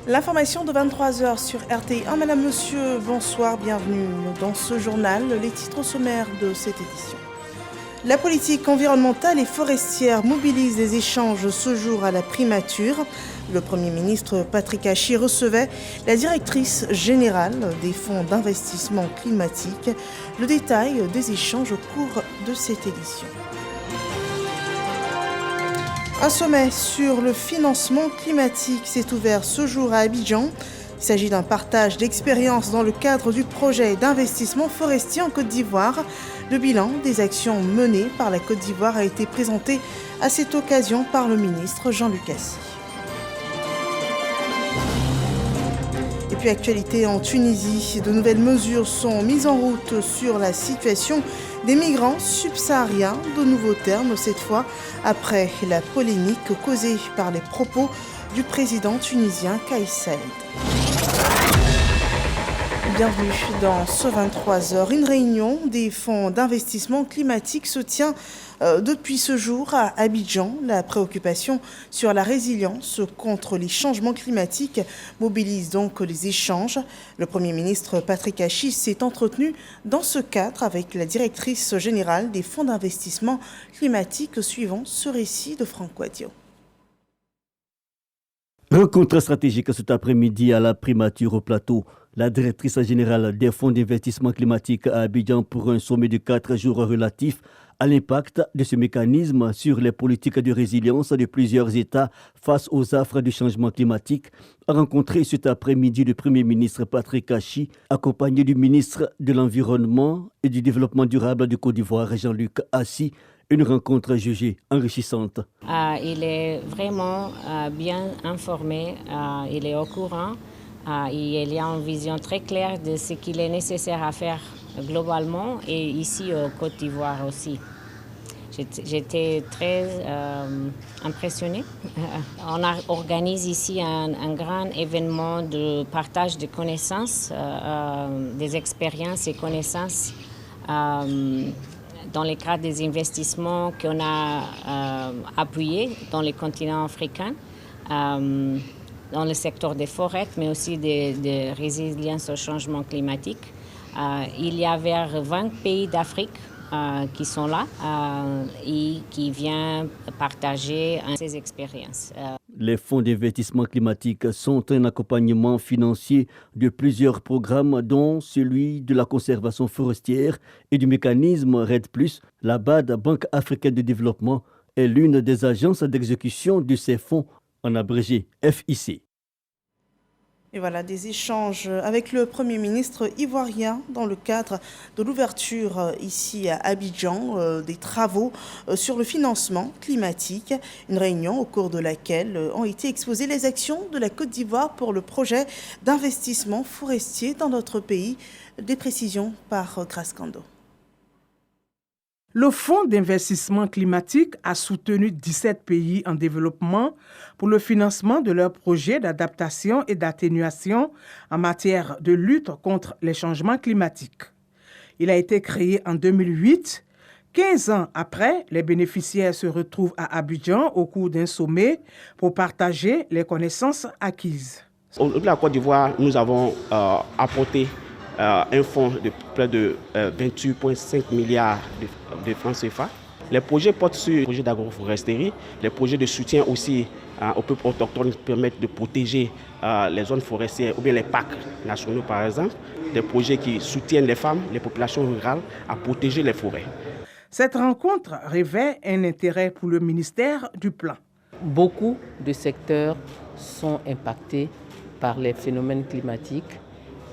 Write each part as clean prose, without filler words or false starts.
L'information de 23h sur RTI1. Madame, monsieur, bonsoir, bienvenue dans ce journal. Les titres sommaires de cette édition. La politique environnementale et forestière mobilise les échanges ce jour à la primature. Le Premier ministre Patrick Hachi recevait la directrice générale des fonds d'investissement climatique. Le détail des échanges au cours de cette édition. Un sommet sur le financement climatique s'est ouvert ce jour à Abidjan. Il s'agit d'un partage d'expériences dans le cadre du projet d'investissement forestier en Côte d'Ivoire. Le bilan des actions menées par la Côte d'Ivoire a été présenté à cette occasion par le ministre Jean-Luc Assy. Et puis actualité en Tunisie, de nouvelles mesures sont mises en route sur la situation des migrants subsahariens, de nouveaux termes cette fois, après la polémique causée par les propos du président tunisien Kais Saied. Bienvenue dans ce 23h. Une réunion des fonds d'investissement climatique se tient depuis ce jour à Abidjan. La préoccupation sur la résilience contre les changements climatiques mobilise donc les échanges. Le Premier ministre Patrick Hachi s'est entretenu dans ce cadre avec la directrice générale des fonds d'investissement climatique, suivant ce récit de Franck Wadio. Rencontre stratégique cet après-midi à la primature au plateau. La directrice générale des fonds d'investissement climatique à Abidjan pour un sommet de 4 jours relatif à l'impact de ce mécanisme sur les politiques de résilience de plusieurs États face aux affres du changement climatique, a rencontré cet après-midi le Premier ministre Patrick Hachi, accompagné du ministre de l'Environnement et du Développement durable de Côte d'Ivoire, Jean-Luc Assy. Une rencontre jugée enrichissante. Il est vraiment bien informé, il est au courant, il y a une vision très claire de ce qu'il est nécessaire à faire globalement et ici au Côte d'Ivoire aussi. J'étais très impressionnée. On organise ici un grand événement de partage de connaissances, des expériences et connaissances dans le cadre des investissements qu'on a appuyés dans le continent africain, dans le secteur des forêts, mais aussi de résilience au changement climatique. Il y a vers 20 pays d'Afrique qui sont là et qui viennent partager ces expériences. Les fonds d'investissement climatique sont un accompagnement financier de plusieurs programmes, dont celui de la conservation forestière et du mécanisme REDD+. La BAD, Banque africaine de développement, est l'une des agences d'exécution de ces fonds, en abrégé FIC. Et voilà, des échanges avec le Premier ministre ivoirien dans le cadre de l'ouverture ici à Abidjan des travaux sur le financement climatique. Une réunion au cours de laquelle ont été exposées les actions de la Côte d'Ivoire pour le projet d'investissement forestier dans notre pays. Des précisions par Grace Kando. Le Fonds d'investissement climatique a soutenu 17 pays en développement pour le financement de leurs projets d'adaptation et d'atténuation en matière de lutte contre les changements climatiques. Il a été créé en 2008. 15 ans après, les bénéficiaires se retrouvent à Abidjan au cours d'un sommet pour partager les connaissances acquises. Au niveau de la Côte d'Ivoire, nous avons apporté un fonds de près de 28,5 milliards de francs CFA. Les projets portent sur les projets d'agroforesterie, les projets de soutien aussi aux peuples autochtones qui permettent de protéger les zones forestières ou bien les parcs nationaux par exemple, des projets qui soutiennent les femmes, les populations rurales à protéger les forêts. Cette rencontre révèle un intérêt pour le ministère du Plan. Beaucoup de secteurs sont impactés par les phénomènes climatiques.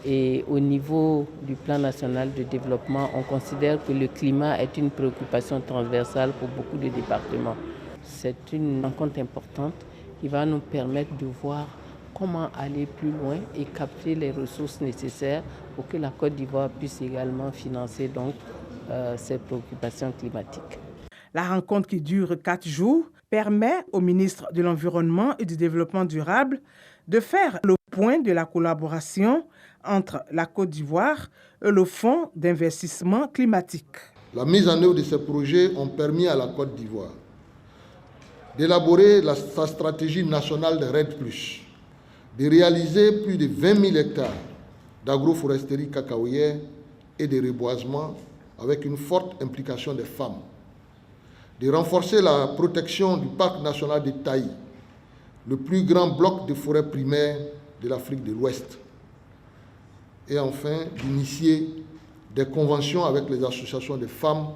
Et au niveau du plan national de développement, on considère que le climat est une préoccupation transversale pour beaucoup de départements. C'est une rencontre importante qui va nous permettre de voir comment aller plus loin et capter les ressources nécessaires pour que la Côte d'Ivoire puisse également financer donc, ces préoccupations climatiques. La rencontre qui dure 4 jours permet au ministre de l'Environnement et du Développement durable de faire le point de la collaboration entre la Côte d'Ivoire et le Fonds d'investissement climatique. La mise en œuvre de ces projets ont permis à la Côte d'Ivoire d'élaborer sa stratégie nationale de REDD+, de réaliser plus de 20 000 hectares d'agroforesterie cacaoyère et de reboisement avec une forte implication des femmes, de renforcer la protection du parc national de Taï, le plus grand bloc de forêt primaire de l'Afrique de l'Ouest, et enfin d'initier des conventions avec les associations de femmes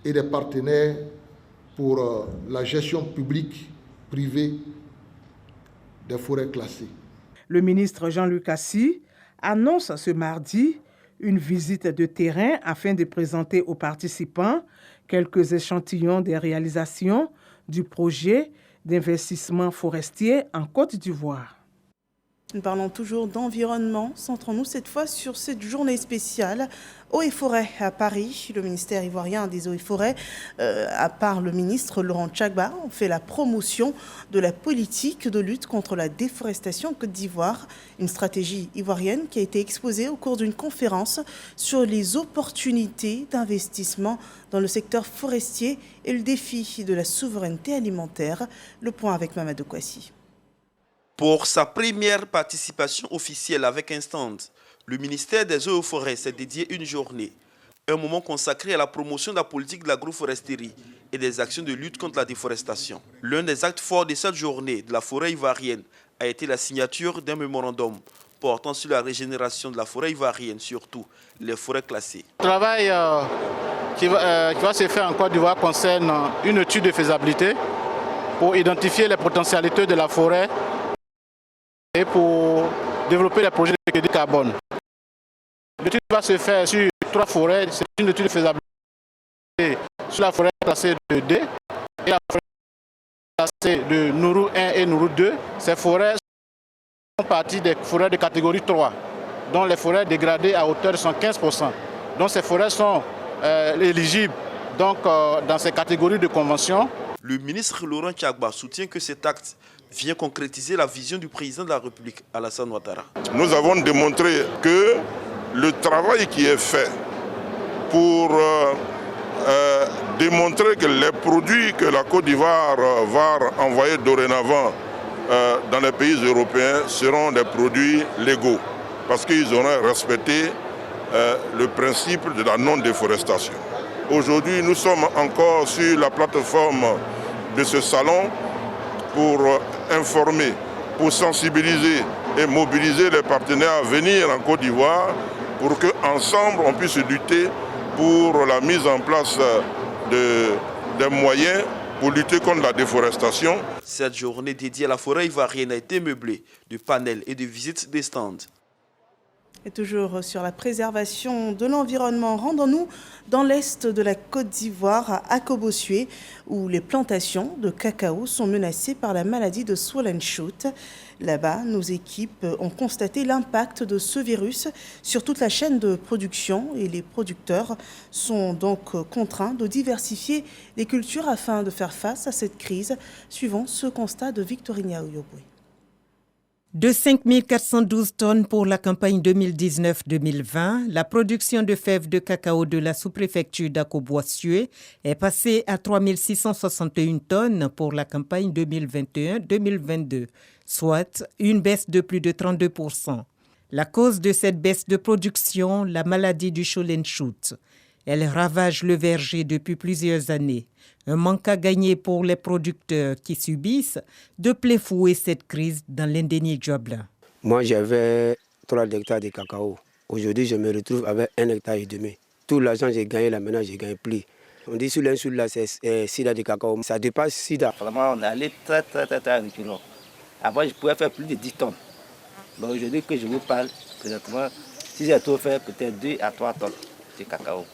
et des partenaires pour la gestion publique, privée des forêts classées. Le ministre Jean-Luc Assy annonce ce mardi une visite de terrain afin de présenter aux participants quelques échantillons des réalisations du projet d'investissement forestier en Côte d'Ivoire. Nous parlons toujours d'environnement. Centrons-nous cette fois sur cette journée spéciale Eaux et Forêts à Paris. Le ministère ivoirien des Eaux et Forêts, à part le ministre Laurent Tchagba, on fait la promotion de la politique de lutte contre la déforestation en Côte d'Ivoire. Une stratégie ivoirienne qui a été exposée au cours d'une conférence sur les opportunités d'investissement dans le secteur forestier et le défi de la souveraineté alimentaire. Le point avec Mamadou Kouassi. Pour sa première participation officielle avec un stand, le ministère des Eaux et Forêts s'est dédié une journée, un moment consacré à la promotion de la politique de l'agroforesterie et des actions de lutte contre la déforestation. L'un des actes forts de cette journée de la forêt ivoirienne a été la signature d'un mémorandum portant sur la régénération de la forêt ivoirienne, surtout les forêts classées. Le travail qui va se faire en Côte d'Ivoire concerne une étude de faisabilité pour identifier les potentialités de la forêt et pour développer les projets de crédit carbone. L'étude va se faire sur 3 forêts. C'est une étude de faisabilité sur la forêt classée de D et la forêt classée de Nourou 1 et Nourou 2. Ces forêts font partie des forêts de catégorie 3, dont les forêts dégradées à hauteur de 115%. Donc ces forêts sont éligibles dans ces catégories de convention. Le ministre Laurent Tchagba soutient que cet acte vient concrétiser la vision du président de la République, Alassane Ouattara. Nous avons démontré que le travail qui est fait pour démontrer que les produits que la Côte d'Ivoire va envoyer dorénavant dans les pays européens seront des produits légaux, parce qu'ils auront respecté le principe de la non-déforestation. Aujourd'hui, nous sommes encore sur la plateforme de ce salon pour informer, pour sensibiliser et mobiliser les partenaires à venir en Côte d'Ivoire pour qu'ensemble on puisse lutter pour la mise en place des moyens pour lutter contre la déforestation. Cette journée dédiée à la forêt ivoirienne a été meublée de panels et de visites des stands. Et toujours sur la préservation de l'environnement, rendons-nous dans l'est de la Côte d'Ivoire, à Akobossué, où les plantations de cacao sont menacées par la maladie de Swollen Shoot. Là-bas, nos équipes ont constaté l'impact de ce virus sur toute la chaîne de production et les producteurs sont donc contraints de diversifier les cultures afin de faire face à cette crise, suivant ce constat de Victorine Yaouyoboué. De 5 412 tonnes pour la campagne 2019-2020, la production de fèves de cacao de la sous-préfecture d'Akobossué est passée à 3 661 tonnes pour la campagne 2021-2022, soit une baisse de plus de 32%. La cause de cette baisse de production, la maladie du Swollen Shoot. Elle ravage le verger depuis plusieurs années. Un manque à gagner pour les producteurs qui subissent de plein fouet cette crise dans l'indénié Djoabla. Moi, j'avais 3 hectares de cacao. Aujourd'hui, je me retrouve avec 1,5 hectare. Tout l'argent que j'ai gagné là, maintenant, je ne gagne plus. On dit sur l'insulte, là, c'est sida de cacao. Ça dépasse sida. Vraiment, on est allé très reculons. Avant, je pouvais faire plus de 10 tonnes. Donc aujourd'hui que je vous parle, présentement, si j'ai tout fait, peut-être 2 à 3 tonnes de cacao.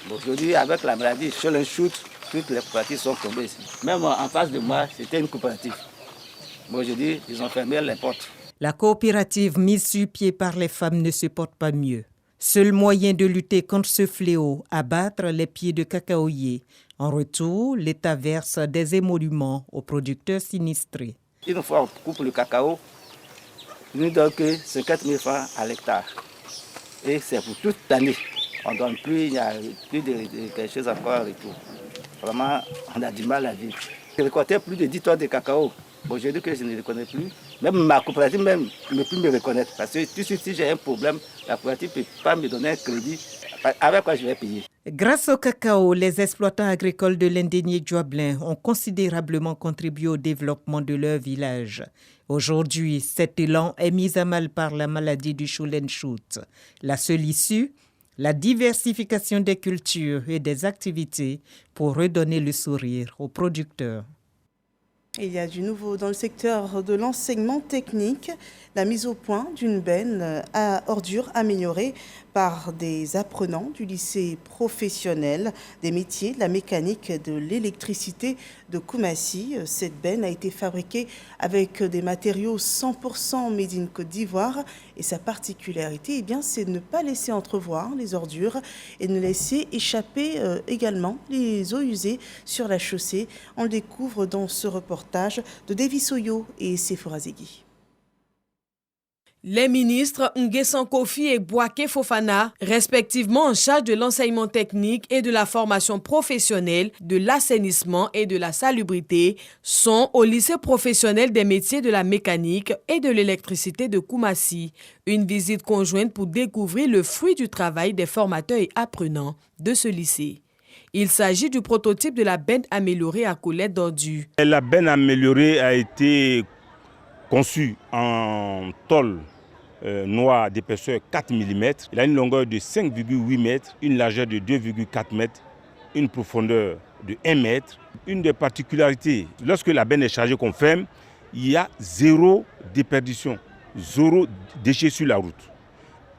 Aujourd'hui, avec la maladie Swollen Shoot, toutes les coopératives sont tombées ici. Même en face de moi, c'était une coopérative. Aujourd'hui, ils ont fermé les portes. La coopérative mise sur pied par les femmes ne se porte pas mieux. Seul moyen de lutter contre ce fléau, abattre les pieds de cacaoyers. En retour, l'État verse des émoluments aux producteurs sinistrés. Une fois on coupe le cacao, nous ne donnons que 50 000 francs à l'hectare. Et c'est pour toute l'année. On ne donne plus, il n'y a plus de quelque chose encore en retour. Vraiment, on a du mal à vivre. J'ai récolté plus de 10 tonnes de cacao. Aujourd'hui que je ne le connais plus, Même ma coopérative même ne peut plus me reconnaître. Parce que si j'ai un problème, la coopérative ne peut pas me donner un crédit. Avec quoi je vais payer? Grâce au cacao, les exploitants agricoles de l'Indénié Djoablin ont considérablement contribué au développement de leur village. Aujourd'hui, cet élan est mis à mal par la maladie du Schulen-Schut. La seule issue, la diversification des cultures et des activités pour redonner le sourire aux producteurs. Il y a du nouveau dans le secteur de l'enseignement technique, la mise au point d'une benne à ordures améliorée par des apprenants du lycée professionnel des métiers de la mécanique et de l'électricité de Koumassi. Cette benne a été fabriquée avec des matériaux 100% made in Côte d'Ivoire et sa particularité, c'est de ne pas laisser entrevoir les ordures et de ne laisser échapper également les eaux usées sur la chaussée. On le découvre dans ce reportage de Davis Oyo et Sephora Zegui. Les ministres Nguessan Kofi et Boaké Fofana, respectivement en charge de l'enseignement technique et de la formation professionnelle, de l'assainissement et de la salubrité, sont au lycée professionnel des métiers de la mécanique et de l'électricité de Koumassi. Une visite conjointe pour découvrir le fruit du travail des formateurs et apprenants de ce lycée. Il s'agit du prototype de la benne améliorée à collecte d'ordures. La benne améliorée a été conçu en tôle noire d'épaisseur 4 mm. Il a une longueur de 5,8 mètres, une largeur de 2,4 mètres, une profondeur de 1 mètre. Une des particularités, lorsque la benne est chargée comme ferme, il y a 0 déperdition, 0 déchet sur la route.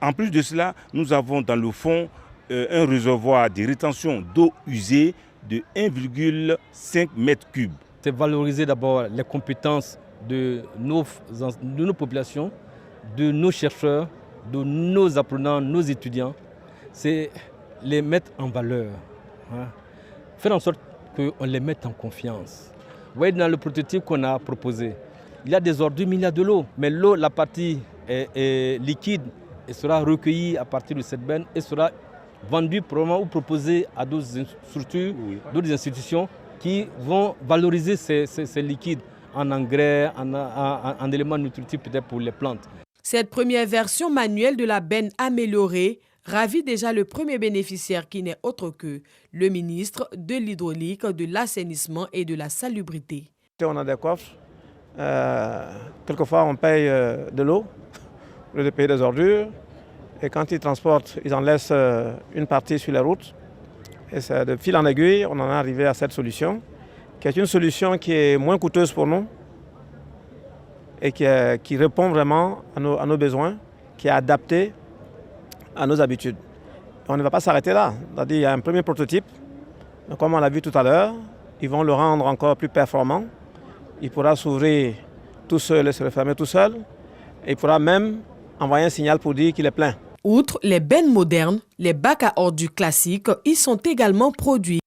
En plus de cela, nous avons dans le fond un réservoir de rétention d'eau usée de 1,5 mètre cube. C'est valoriser d'abord les compétences de nos populations, de nos chercheurs, de nos apprenants, nos étudiants. C'est les mettre en valeur. Faire en sorte qu'on les mette en confiance. Vous voyez, dans le prototype qu'on a proposé, il y a des ordures, mais il y a de l'eau. Mais l'eau, la partie est liquide et sera recueillie à partir de cette benne et sera vendue probablement ou proposée à d'autres structures, d'autres institutions qui vont valoriser ces liquides en engrais, en éléments nutritifs peut-être pour les plantes. Cette première version manuelle de la benne améliorée ravit déjà le premier bénéficiaire qui n'est autre que le ministre de l'Hydraulique, de l'Assainissement et de la Salubrité. On a des coffres. Quelquefois, on paye de l'eau, au lieu de payer des ordures. Et quand ils transportent, ils en laissent une partie sur les routes. Et c'est de fil en aiguille, on en est arrivé à cette solution, qui est une solution qui est moins coûteuse pour nous et qui répond vraiment à nos besoins, qui est adaptée à nos habitudes. Et on ne va pas s'arrêter là. C'est-à-dire, il y a un premier prototype. Donc, comme on l'a vu tout à l'heure, ils vont le rendre encore plus performant. Il pourra s'ouvrir tout seul et se refermer tout seul. Et il pourra même envoyer un signal pour dire qu'il est plein. Outre les bennes modernes, les bacs à ordures classiques y sont également produits.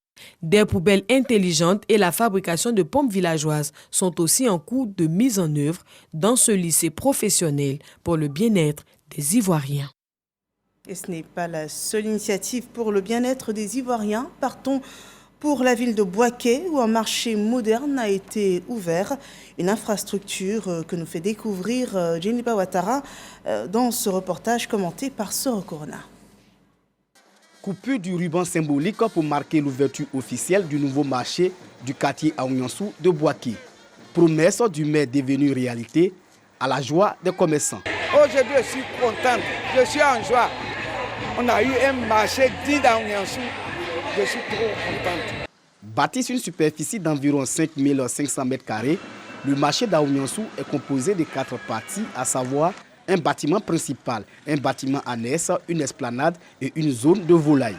Des poubelles intelligentes et la fabrication de pompes villageoises sont aussi en cours de mise en œuvre dans ce lycée professionnel pour le bien-être des Ivoiriens. Et ce n'est pas la seule initiative pour le bien-être des Ivoiriens. Partons pour la ville de Boaké, où un marché moderne a été ouvert. Une infrastructure que nous fait découvrir Jennifer Ouattara dans ce reportage commenté par Soro Corona. Coupure du ruban symbolique pour marquer l'ouverture officielle du nouveau marché du quartier Aouniansou de Boaké. Promesse du maire devenue réalité à la joie des commerçants. Aujourd'hui, je suis contente, je suis en joie. On a eu un marché digne d'Aouniansou. Je suis trop contente. Bâti sur une superficie d'environ 5500 m², le marché d'Aouniansou est composé de 4 parties, à savoir un bâtiment principal, un bâtiment annexe, une esplanade et une zone de volaille.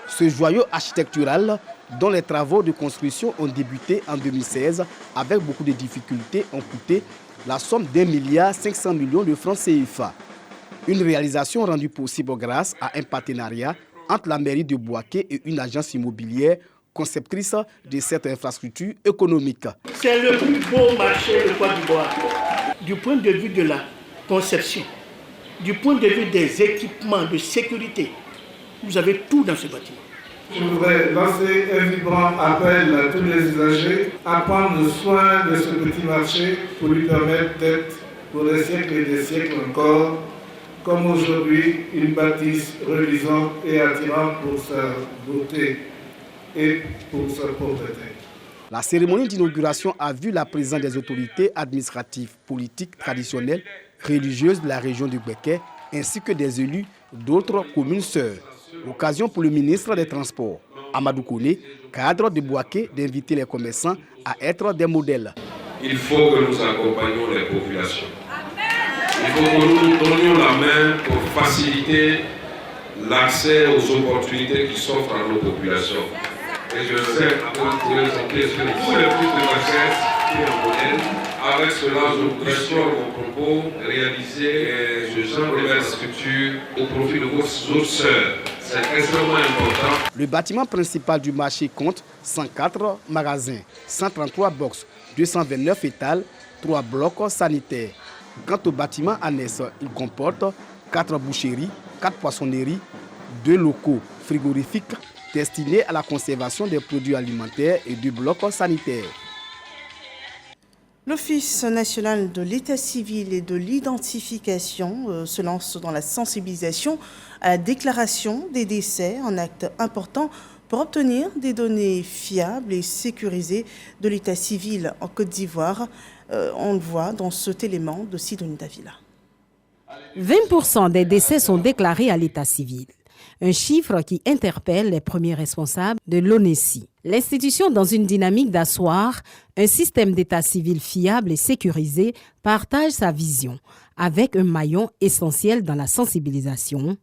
Ce joyau architectural, dont les travaux de construction ont débuté en 2016 avec beaucoup de difficultés, ont coûté la somme d'1,5 milliard de francs CFA. Une réalisation rendue possible grâce à un partenariat entre la mairie de Boaké et une agence immobilière conceptrice de cette infrastructure économique. C'est le plus beau marché de Côte d'Ivoire. Du point de vue de la conception, du point de vue des équipements de sécurité, vous avez tout dans ce bâtiment. Je voudrais lancer un vibrant appel à tous les usagers à prendre soin de ce petit marché pour lui permettre d'être pour des siècles et des siècles encore, comme aujourd'hui une bâtisse reluisante et attirante pour sa beauté et pour sa pauvreté. La cérémonie d'inauguration a vu la présence des autorités administratives, politiques, traditionnelles, religieuses de la région du Béquet, ainsi que des élus d'autres communes sœurs. Occasion pour le ministre des Transports, Amadou Kone, cadre de Bouaké, d'inviter les commerçants à être des modèles. Il faut que nous accompagnions les populations. Il faut que nous nous donnions la main pour faciliter l'accès aux opportunités qui s'offrent à nos populations. Et je sais que vous les appelez sur tous les plus de richesse qui est en modèle. Avec cela, je voudrais sur mon propos réaliser ce genre de structure au profit de vos autres sœurs. C'est extrêmement important. Le bâtiment principal du marché compte 104 magasins, 133 box, 229 étals, 3 blocs sanitaires. Quant au bâtiment annexe, il comporte 4 boucheries, 4 poissonneries, 2 locaux frigorifiques destinés à la conservation des produits alimentaires et 2 blocs sanitaires. L'Office national de l'état civil et de l'identification se lance dans la sensibilisation à la déclaration des décès, un acte important pour obtenir des données fiables et sécurisées de l'état civil en Côte d'Ivoire. On le voit dans cet élément de Sidonie Davila. 20% des décès sont déclarés à l'état civil. Un chiffre qui interpelle les premiers responsables de l'ONESI. L'institution, dans une dynamique d'asseoir un système d'état civil fiable et sécurisé, partage sa vision avec un maillon essentiel dans la sensibilisation,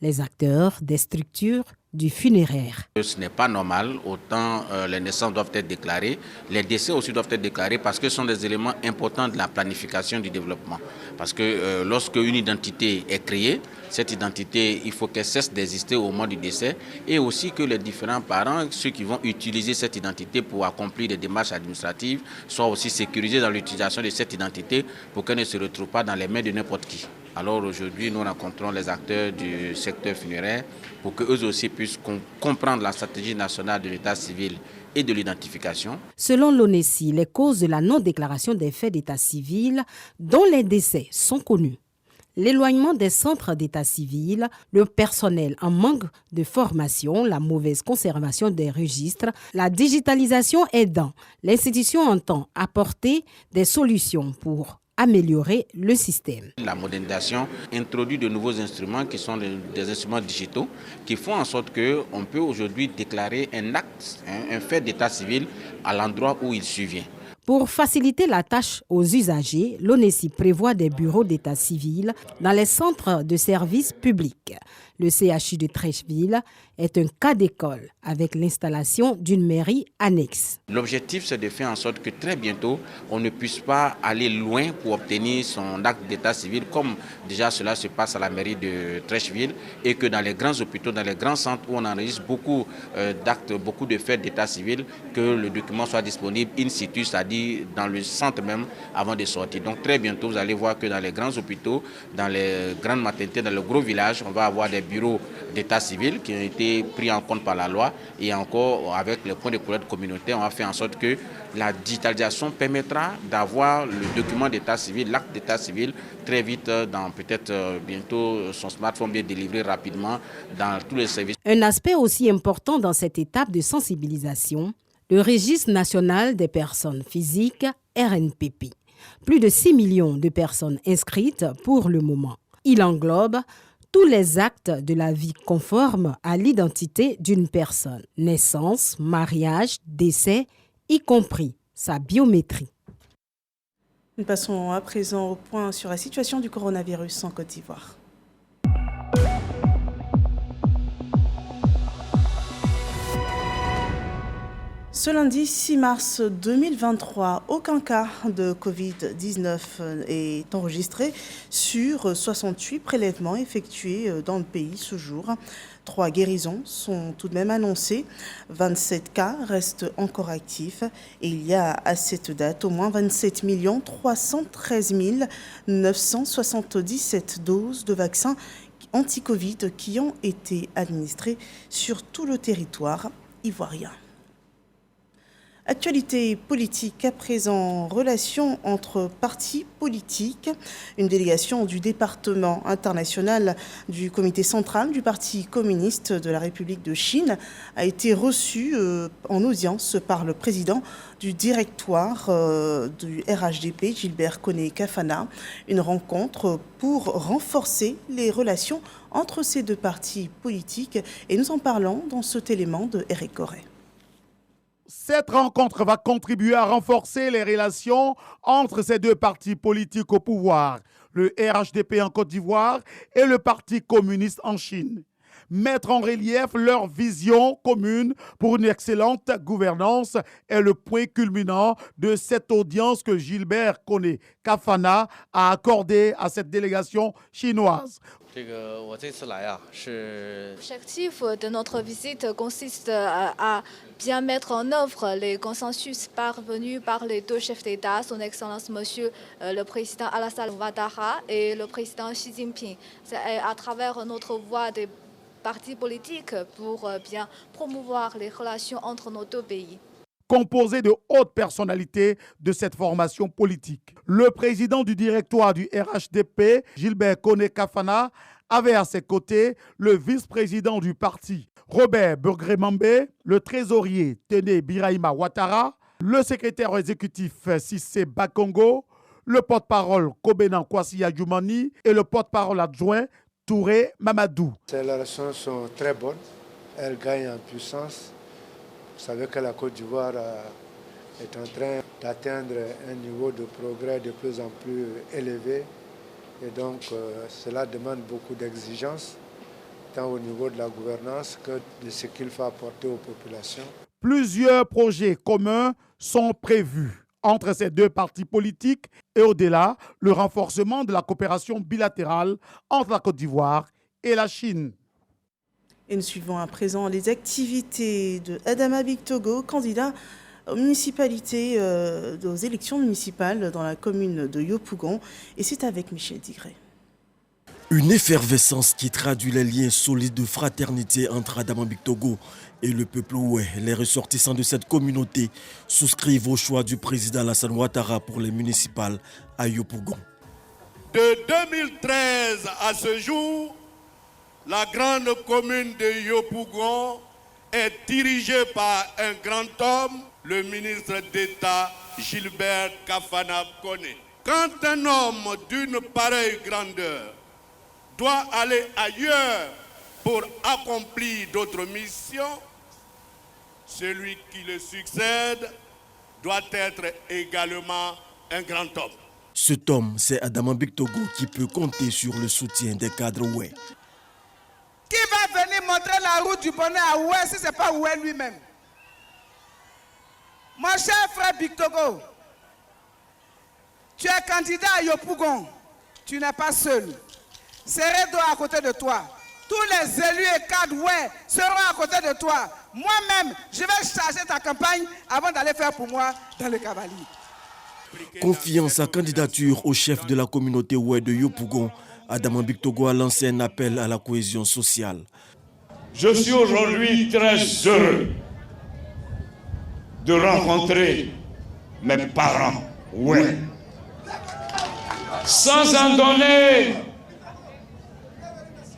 les acteurs des structures du funéraire. Ce n'est pas normal, autant les naissances doivent être déclarées, les décès aussi doivent être déclarés parce que ce sont des éléments importants de la planification du développement. Parce que lorsque une identité est créée, cette identité, il faut qu'elle cesse d'exister au moment du décès et aussi que les différents parents, ceux qui vont utiliser cette identité pour accomplir des démarches administratives, soient aussi sécurisés dans l'utilisation de cette identité pour qu'elle ne se retrouve pas dans les mains de n'importe qui. Alors aujourd'hui, nous rencontrons les acteurs du secteur funéraire pour qu'eux aussi puissent comprendre la stratégie nationale de l'état civil et de l'identification. Selon l'ONESI, les causes de la non-déclaration des faits d'état civil dont les décès sont connus. L'éloignement des centres d'état civil, le personnel en manque de formation, la mauvaise conservation des registres, la digitalisation aidant, l'institution entend apporter des solutions pour améliorer le système. La modernisation introduit de nouveaux instruments qui sont des instruments digitaux qui font en sorte qu'on peut aujourd'hui déclarer un acte, un fait d'état civil à l'endroit où il survient. Pour faciliter la tâche aux usagers, l'ONESI prévoit des bureaux d'état civil dans les centres de services publics. Le CHU de Trècheville est un cas d'école avec l'installation d'une mairie annexe. L'objectif, c'est de faire en sorte que très bientôt, on ne puisse pas aller loin pour obtenir son acte d'état civil, comme déjà cela se passe à la mairie de Trècheville, et que dans les grands hôpitaux, dans les grands centres où on enregistre beaucoup d'actes, beaucoup de faits d'état civil, que le document soit disponible in situ, c'est-à-dire dans le centre même avant de sortir. Donc très bientôt, vous allez voir que dans les grands hôpitaux, dans les grandes maternités, dans les gros villages, on va avoir des bureaux d'état civil qui ont été pris en compte par la loi, et encore avec les points de collecte communautaires, on va faire en sorte que la digitalisation permettra d'avoir le document d'état civil, l'acte d'état civil très vite, dans peut-être bientôt son smartphone bien délivré rapidement dans tous les services. Un aspect aussi important dans cette étape de sensibilisation, le registre national des personnes physiques, RNPP. Plus de 6 millions de personnes inscrites pour le moment. Il englobe tous les actes de la vie conformes à l'identité d'une personne, naissance, mariage, décès, y compris sa biométrie. Nous passons à présent au point sur la situation du coronavirus en Côte d'Ivoire. Ce lundi 6 mars 2023, aucun cas de Covid-19 est enregistré sur 68 prélèvements effectués dans le pays ce jour. 3 guérisons sont tout de même annoncées. 27 cas restent encore actifs et il y a à cette date au moins 27 313 977 doses de vaccins anti-Covid qui ont été administrées sur tout le territoire ivoirien. Actualité politique à présent, relations entre partis politiques. Une délégation du département international du comité central du Parti communiste de la République de Chine a été reçue en audience par le président du directoire du RHDP, Gilbert Koné-Kafana. Une rencontre pour renforcer les relations entre ces deux partis politiques. Et nous en parlons dans cet élément de Eric Corret. Cette rencontre va contribuer à renforcer les relations entre ces deux partis politiques au pouvoir, le RHDP en Côte d'Ivoire et le Parti communiste en Chine. Mettre en relief leur vision commune pour une excellente gouvernance est le point culminant de cette audience que Gilbert Koné-Kafana a accordée à cette délégation chinoise. L'objectif de notre visite consiste à bien mettre en œuvre les consensus parvenus par les deux chefs d'État, son Excellence Monsieur le Président Alassane Ouattara et le Président Xi Jinping. C'est à travers notre voie des partis politiques pour bien promouvoir les relations entre nos deux pays. Composé de hautes personnalités de cette formation politique. Le président du directoire du RHDP, Gilbert Koné-Kafana, avait à ses côtés le vice-président du parti, Robert Burgré-Mambé, le trésorier Téné Birahima Ouattara, le secrétaire exécutif Cissé Bakongo, le porte-parole Kobenan Kwasi Adjoumani et le porte-parole adjoint Touré Mamadou. Ces relations sont très bonnes, elles gagnent en puissance. Vous savez que la Côte d'Ivoire est en train d'atteindre un niveau de progrès de plus en plus élevé. Et donc, cela demande beaucoup d'exigences, tant au niveau de la gouvernance que de ce qu'il faut apporter aux populations. Plusieurs projets communs sont prévus entre ces deux partis politiques et au-delà, le renforcement de la coopération bilatérale entre la Côte d'Ivoire et la Chine. Et nous suivons à présent les activités de Adama Bictogo, candidat aux municipalités, aux élections municipales dans la commune de Yopougon. Et c'est avec Michel Digré. Une effervescence qui traduit les liens solides de fraternité entre Adama Bictogo et le peuple oué. Les ressortissants de cette communauté souscrivent au choix du président Alassane Ouattara pour les municipales à Yopougon. De 2013 à ce jour, la grande commune de Yopougon est dirigée par un grand homme, le ministre d'État Gilbert Kafana Koné. Quand un homme d'une pareille grandeur doit aller ailleurs pour accomplir d'autres missions, celui qui le succède doit être également un grand homme. Cet homme, c'est Adama Bictogo qui peut compter sur le soutien des cadres oué. Qui va venir montrer la route du bonheur à Oué si ce n'est pas Oué lui-même? Mon cher frère Bictogo, tu es candidat à Yopougon, tu n'es pas seul. Seredo à côté de toi. Tous les élus et cadres Oué seront à côté de toi. Moi-même, je vais charger ta campagne avant d'aller faire pour moi dans le cavalier. Confiant sa candidature au chef de la communauté oué de Yopougon, Adama Bictogo a lancé un appel à la cohésion sociale. Je suis aujourd'hui très heureux de rencontrer mes parents, ouais. Sans en donner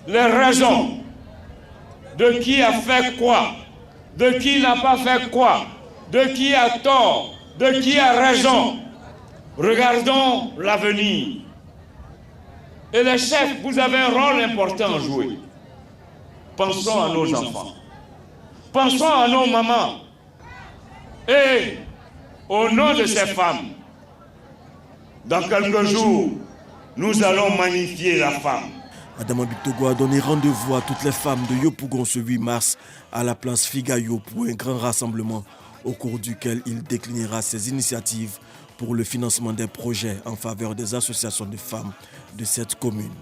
les raisons de qui a fait quoi, de qui n'a pas fait quoi, de qui a tort, de qui a raison. Regardons l'avenir. Et les chefs, vous avez un rôle important à jouer. Pensons à nos enfants. Pensons à nos mamans. Et au nom de ces femmes, dans quelques jours, nous allons magnifier la femme. Adama Bictogo a donné rendez-vous à toutes les femmes de Yopougon ce 8 mars à la place Figayo pour un grand rassemblement au cours duquel il déclinera ses initiatives pour le financement des projets en faveur des associations de femmes de cette commune.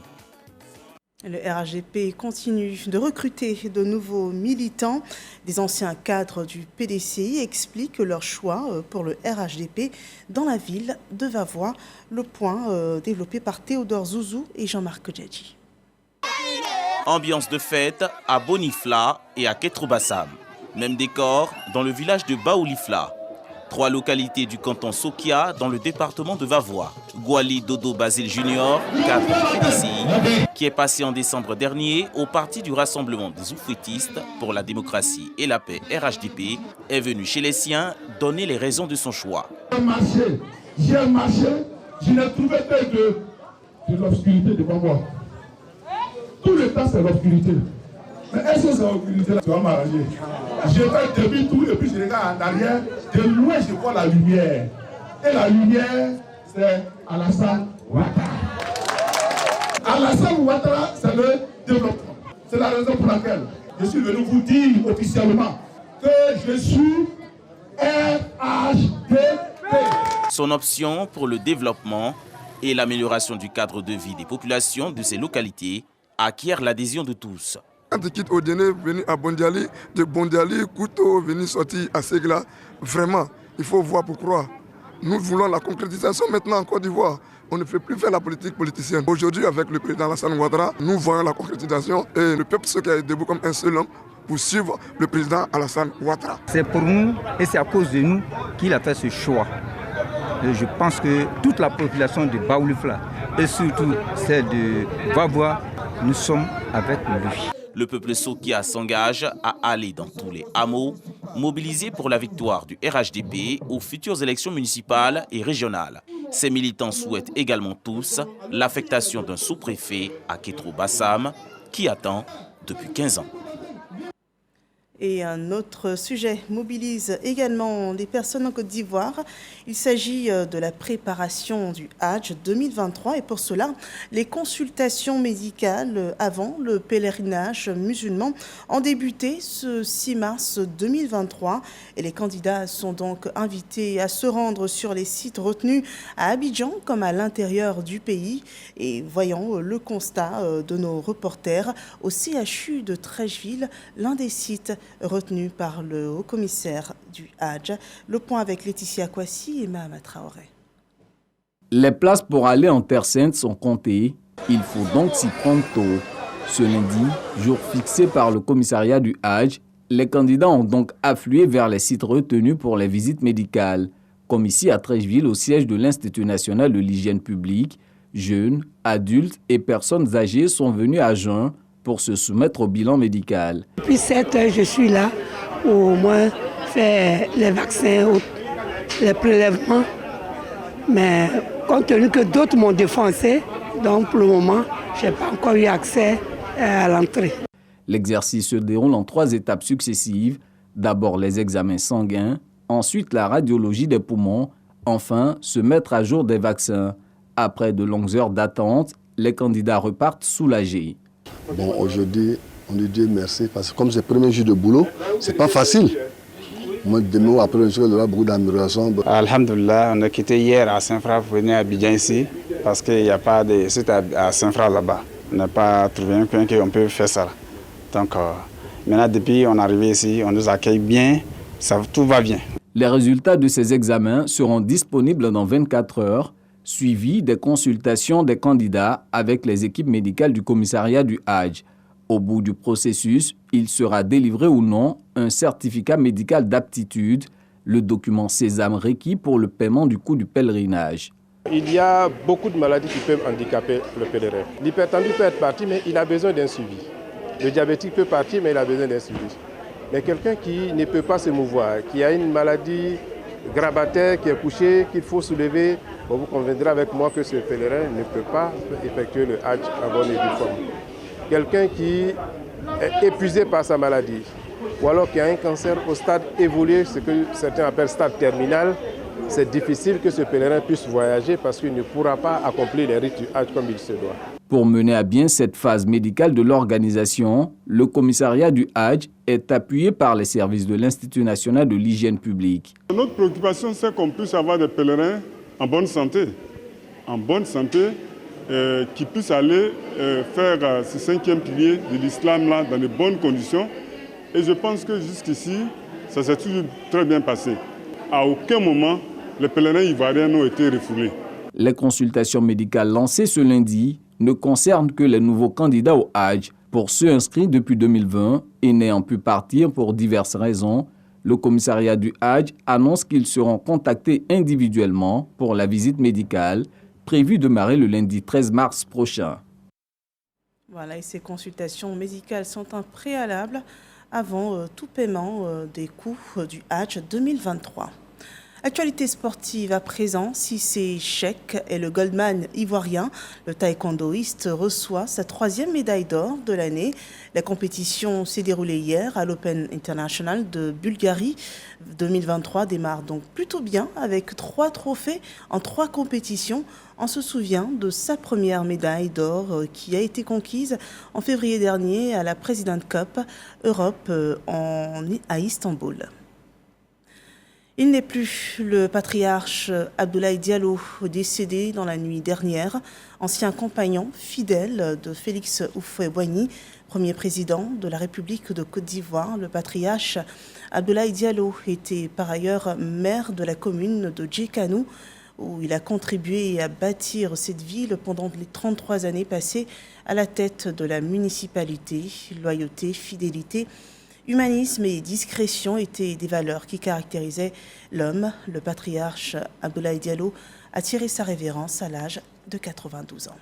Le RHDP continue de recruter de nouveaux militants. Des anciens cadres du PDCI expliquent leur choix pour le RHDP dans la ville de Vavois. Le point développé par Théodore Zouzou et Jean-Marc Djadji. Ambiance de fête à Bonifla et à Ketrobassam. Même décor dans le village de Baoulifla. 3 localités du canton Sokia dans le département de Vavois. Gwali Dodo Basile Junior, cadre du PDCI, qui est passé en décembre dernier au Parti du Rassemblement des Oufouettistes pour la démocratie et la paix RHDP, est venu chez les siens donner les raisons de son choix. J'ai marché, je n'ai trouvé que de l'obscurité devant moi. Tout le temps, c'est l'obscurité. Mais est-ce que c'est l'obscurité-là qui va m'arranger? Je fais demi-tour et puis je regarde en arrière. De loin, je vois la lumière. Et la lumière, c'est Alassane Ouattara. Alassane Ouattara, c'est le développement. C'est la raison pour laquelle je suis venu vous dire officiellement que je suis RHDP. Son option pour le développement et l'amélioration du cadre de vie des populations de ces localités acquiert l'adhésion de tous. Quand tu quittes Odéné, venir à Bondiali, de Bondiali, Kouto, venir sortir à Ségla, vraiment, il faut voir pour croire. Nous voulons la concrétisation maintenant en Côte d'Ivoire. On ne fait plus faire la politique politicienne. Aujourd'hui, avec le président Alassane Ouattara, nous voyons la concrétisation et le peuple qui est debout comme un seul homme pour suivre le président Alassane Ouattara. C'est pour nous et c'est à cause de nous qu'il a fait ce choix. Et je pense que toute la population de Baoulifla et surtout celle de Vavois, nous sommes avec lui. Le peuple Sokia s'engage à aller dans tous les hameaux, mobilisés pour la victoire du RHDP aux futures élections municipales et régionales. Ces militants souhaitent également tous l'affectation d'un sous-préfet à Kétro Bassam, qui attend depuis 15 ans. Et un autre sujet mobilise également les personnes en Côte d'Ivoire. Il s'agit de la préparation du Hadj 2023 et pour cela, les consultations médicales avant le pèlerinage musulman ont débuté ce 6 mars 2023 et les candidats sont donc invités à se rendre sur les sites retenus à Abidjan comme à l'intérieur du pays. Et voyons le constat de nos reporters au CHU de Trècheville, l'un des sites retenu par le haut-commissaire du Hadj. Le point avec Laetitia Kwasi et Mahama Traoré. Les places pour aller en Terre Sainte sont comptées. Il faut donc s'y prendre tôt. Ce lundi, jour fixé par le commissariat du Hadj, les candidats ont donc afflué vers les sites retenus pour les visites médicales, comme ici à Trècheville au siège de l'Institut national de l'hygiène publique. Jeunes, adultes et personnes âgées sont venus à jeun pour se soumettre au bilan médical. Depuis 7 heures, je suis là pour au moins faire les vaccins, les prélèvements. Mais compte tenu que d'autres m'ont défoncé, donc pour le moment, je n'ai pas encore eu accès à l'entrée. L'exercice se déroule en 3 étapes successives. D'abord les examens sanguins, ensuite la radiologie des poumons, enfin se mettre à jour des vaccins. Après de longues heures d'attente, les candidats repartent soulagés. Bon, aujourd'hui, on dit Dieu merci, parce que comme c'est le premier jour de boulot, c'est pas facile. Moi, demain, après le jour, il y aura beaucoup d'améliorations. Alhamdulillah, on a quitté hier à Saint-Fra pour venir à Abidjan ici, parce qu'il n'y a pas de site à Saint-Fra là-bas. On n'a pas trouvé un coin qu'on peut faire ça. Donc, maintenant, depuis on est arrivé ici, on nous accueille bien, tout va bien. Les résultats de ces examens seront disponibles dans 24 heures. Suivi des consultations des candidats avec les équipes médicales du commissariat du Hadj. Au bout du processus, il sera délivré ou non un certificat médical d'aptitude, le document sésame requis pour le paiement du coût du pèlerinage. Il y a beaucoup de maladies qui peuvent handicaper le pèlerin. L'hypertendu peut être parti, mais il a besoin d'un suivi. Le diabétique peut partir, mais il a besoin d'un suivi. Mais quelqu'un qui ne peut pas se mouvoir, qui a une maladie grabataire, qui est couché, qu'il faut soulever, vous conviendrez avec moi que ce pèlerin ne peut pas effectuer le Hadj en bonne et due forme. Quelqu'un qui est épuisé par sa maladie, ou alors qui a un cancer au stade évolué, ce que certains appellent stade terminal, c'est difficile que ce pèlerin puisse voyager parce qu'il ne pourra pas accomplir les rites du Hadj comme il se doit. Pour mener à bien cette phase médicale de l'organisation, le commissariat du Hadj est appuyé par les services de l'Institut national de l'hygiène publique. Notre préoccupation, c'est qu'on puisse avoir des pèlerins en bonne santé, qui puissent aller faire ce 5e pilier de l'islam là dans de bonnes conditions. Et je pense que jusqu'ici, ça s'est toujours très bien passé. À aucun moment, les pèlerins ivoiriens n'ont été refoulés. Les consultations médicales lancées ce lundi ne concernent que les nouveaux candidats au Hadj. Pour ceux inscrits depuis 2020 et n'ayant pu partir pour diverses raisons, Le commissariat du Hadj annonce qu'ils seront contactés individuellement pour la visite médicale prévue de démarrer le lundi 13 mars prochain. Voilà, et ces consultations médicales sont un préalable avant tout paiement des coûts du Hadj 2023. Actualité sportive à présent, Cissé Cheick et le Goldman ivoirien, le taekwondoïste reçoit sa 3e médaille d'or de l'année. La compétition s'est déroulée hier à l'Open International de Bulgarie. 2023 démarre donc plutôt bien avec 3 trophées en 3 compétitions. On se souvient de sa première médaille d'or qui a été conquise en février dernier à la President Cup Europe à Istanbul. Il n'est plus le patriarche Abdoulaye Diallo, décédé dans la nuit dernière, ancien compagnon fidèle de Félix Houphouët-Boigny, premier président de la République de Côte d'Ivoire. Le patriarche Abdoulaye Diallo était par ailleurs maire de la commune de Djekanou, où il a contribué à bâtir cette ville pendant les 33 années passées à la tête de la municipalité. Loyauté, fidélité, humanisme et discrétion étaient des valeurs qui caractérisaient l'homme. Le patriarche Abdoulaye Diallo a tiré sa révérence à l'âge de 92 ans.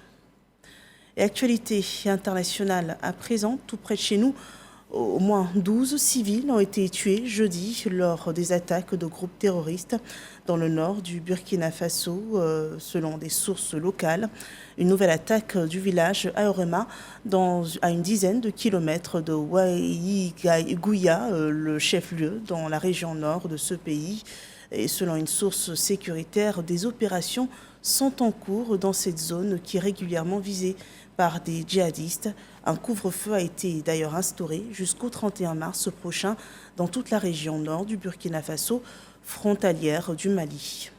Et actualité internationale à présent, tout près de chez nous, au moins 12 civils ont été tués jeudi lors des attaques de groupes terroristes dans le nord du Burkina Faso, selon des sources locales. Une nouvelle attaque du village Aorema, à une dizaine de kilomètres de Ouaïgouya, le chef-lieu dans la région nord de ce pays. Et selon une source sécuritaire, des opérations sont en cours dans cette zone qui est régulièrement visée par des djihadistes. Un couvre-feu a été d'ailleurs instauré jusqu'au 31 mars prochain dans toute la région nord du Burkina Faso, frontalière du Mali.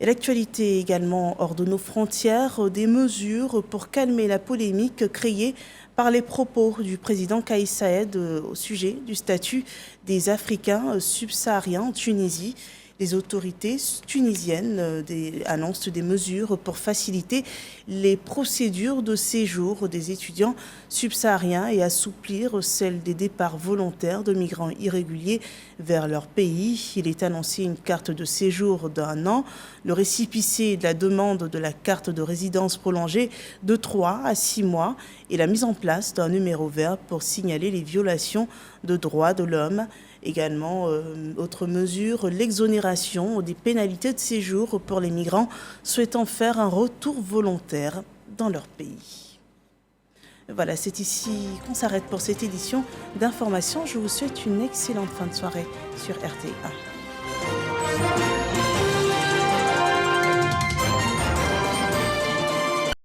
Et l'actualité également hors de nos frontières, des mesures pour calmer la polémique créée par les propos du président Kais Saied au sujet du statut des Africains subsahariens en Tunisie. Les autorités tunisiennes annoncent des mesures pour faciliter les procédures de séjour des étudiants subsahariens et assouplir celles des départs volontaires de migrants irréguliers vers leur pays. Il est annoncé une carte de séjour d'1 an, le récépissé de la demande de la carte de résidence prolongée de 3 à 6 mois et la mise en place d'un numéro vert pour signaler les violations de droits de l'homme. Également, autre mesure, l'exonération des pénalités de séjour pour les migrants souhaitant faire un retour volontaire dans leur pays. Voilà, c'est ici qu'on s'arrête pour cette édition d'information. Je vous souhaite une excellente fin de soirée sur RT1.